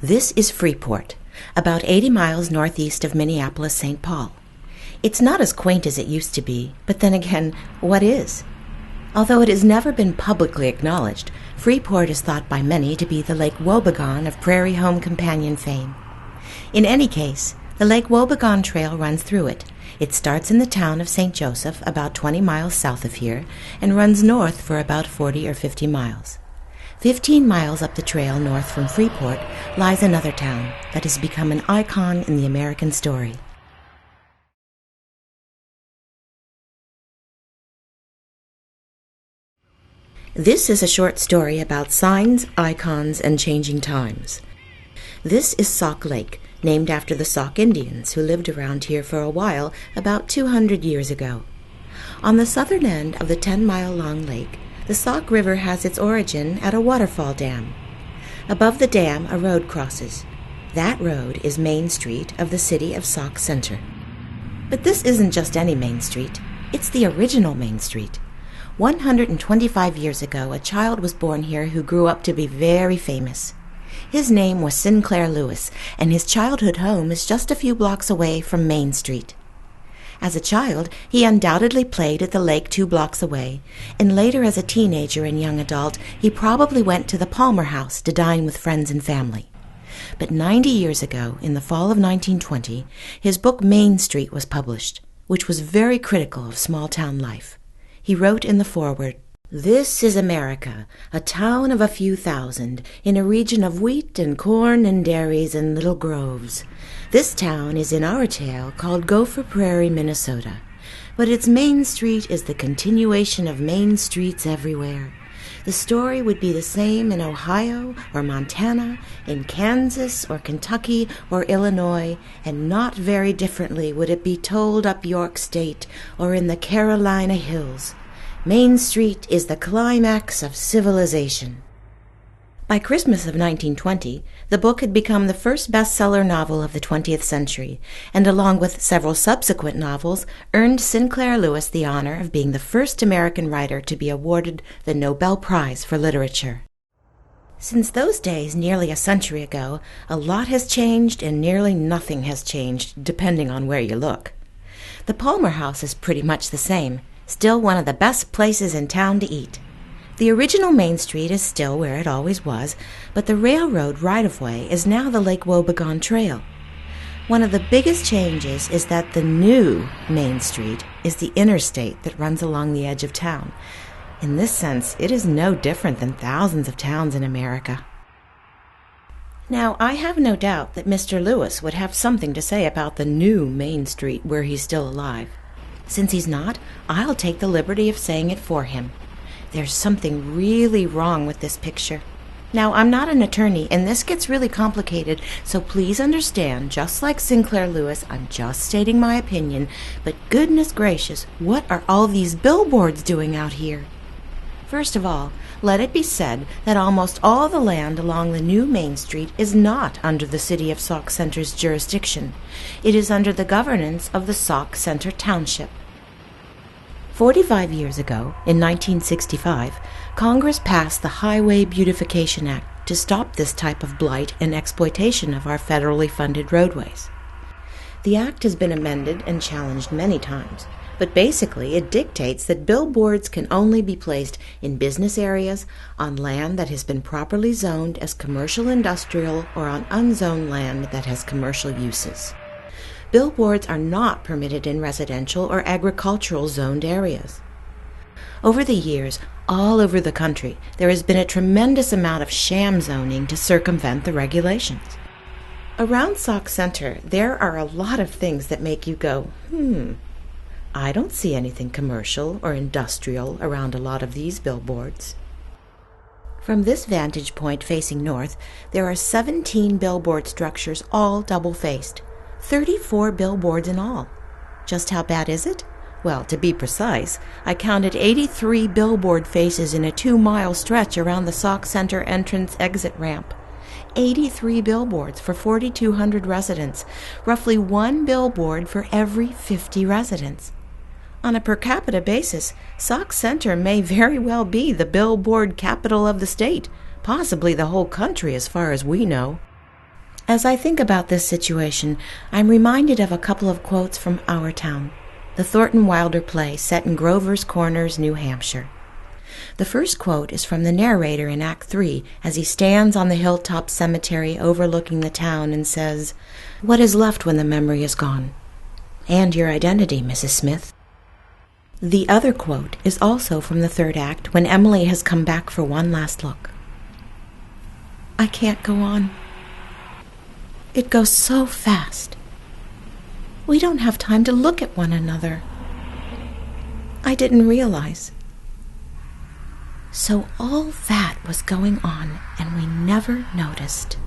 This is Freeport, about 80 miles northeast of Minneapolis, St. Paul. It's not as quaint as it used to be, but then again, what is? Although it has never been publicly acknowledged, Freeport is thought by many to be the Lake Wobegon of Prairie Home Companion fame. In any case, the Lake Wobegon Trail runs through it. It starts in the town of St. Joseph, about 20 miles south of here, and runs north for about 40 or 50 miles. 15 miles up the trail north from Freeport lies another town that has become an icon in the American story. This is a short story about signs, icons, and changing times. This is Sauk Lake, named after the Sauk Indians who lived around here for a while about 200 years ago. On the southern end of the 10-mile-long lake, the Sauk River has its origin at a waterfall dam. Above the dam, a road crosses. That road is Main Street of the city of Sauk Center. But this isn't just any Main Street. It's the original Main Street. 125 years ago, a child was born here who grew up to be very famous. His name was Sinclair Lewis, and his childhood home is just a few blocks away from Main Street. As a child, he undoubtedly played at the lake 2 blocks away, and later as a teenager and young adult, he probably went to the Palmer House to dine with friends and family. But 90 years ago, in the fall of 1920, his book Main Street was published, which was very critical of small-town life. He wrote in the foreword, "This is America, a town of a few thousand, in a region of wheat and corn and dairies and little groves. This town is in our tale called Gopher Prairie, Minnesota. But its Main Street is the continuation of main streets everywhere. The story would be the same in Ohio or Montana, in Kansas or Kentucky or Illinois, and not very differently would it be told up York State or in the Carolina Hills. Main Street is the climax of civilization." By Christmas of 1920, the book had become the first bestseller novel of the 20th century, and along with several subsequent novels, earned Sinclair Lewis the honor of being the first American writer to be awarded the Nobel Prize for Literature. Since those days, nearly a century ago, a lot has changed and nearly nothing has changed, depending on where you look. The Palmer House is pretty much the same, still one of the best places in town to eat. The original Main Street is still where it always was, but the railroad right-of-way is now the Lake Wobegon Trail. One of the biggest changes is that the new Main Street is the interstate that runs along the edge of town. In this sense, it is no different than thousands of towns in America. Now, I have no doubt that Mr. Lewis would have something to say about the new Main Street were he still alive. Since he's not, I'll take the liberty of saying it for him. There's something really wrong with this picture. Now, I'm not an attorney, and this gets really complicated, so please understand, just like Sinclair Lewis, I'm just stating my opinion, but goodness gracious, what are all these billboards doing out here? First of all, let it be said that almost all the land along the new Main Street is not under the city of Sauk Center's jurisdiction. It is under the governance of the Sauk Center Township. 45 years ago, in 1965, Congress passed the Highway Beautification Act to stop this type of blight and exploitation of our federally funded roadways. The act has been amended and challenged many times, but basically it dictates that billboards can only be placed in business areas, on land that has been properly zoned as commercial industrial, or on unzoned land that has commercial uses. Billboards are not permitted in residential or agricultural zoned areas. Over the years, all over the country, there has been a tremendous amount of sham zoning to circumvent the regulations. Around Sauk Center, there are a lot of things that make you go, I don't see anything commercial or industrial around a lot of these billboards. From this vantage point facing north, there are 17 billboard structures, all double-faced. 34 billboards in all. Just how bad is it? Well, to be precise, I counted 83 billboard faces in a 2-mile stretch around the Sauk Center entrance-exit ramp. 83 billboards for 4,200 residents, roughly 1 billboard for every 50 residents. On a per capita basis, Sauk Center may very well be the billboard capital of the state, possibly the whole country as far as we know. As I think about this situation, I'm reminded of a couple of quotes from our town, the Thornton Wilder play set in Grover's Corners, New Hampshire. The first quote is from the narrator in Act 3 as he stands on the hilltop cemetery overlooking the town and says, "What is left when the memory is gone? And your identity, Mrs. Smith." The other quote is also from the third act when Emily has come back for one last look. "I can't go on. It goes so fast. We don't have time to look at one another. I didn't realize." So all that was going on, and we never noticed.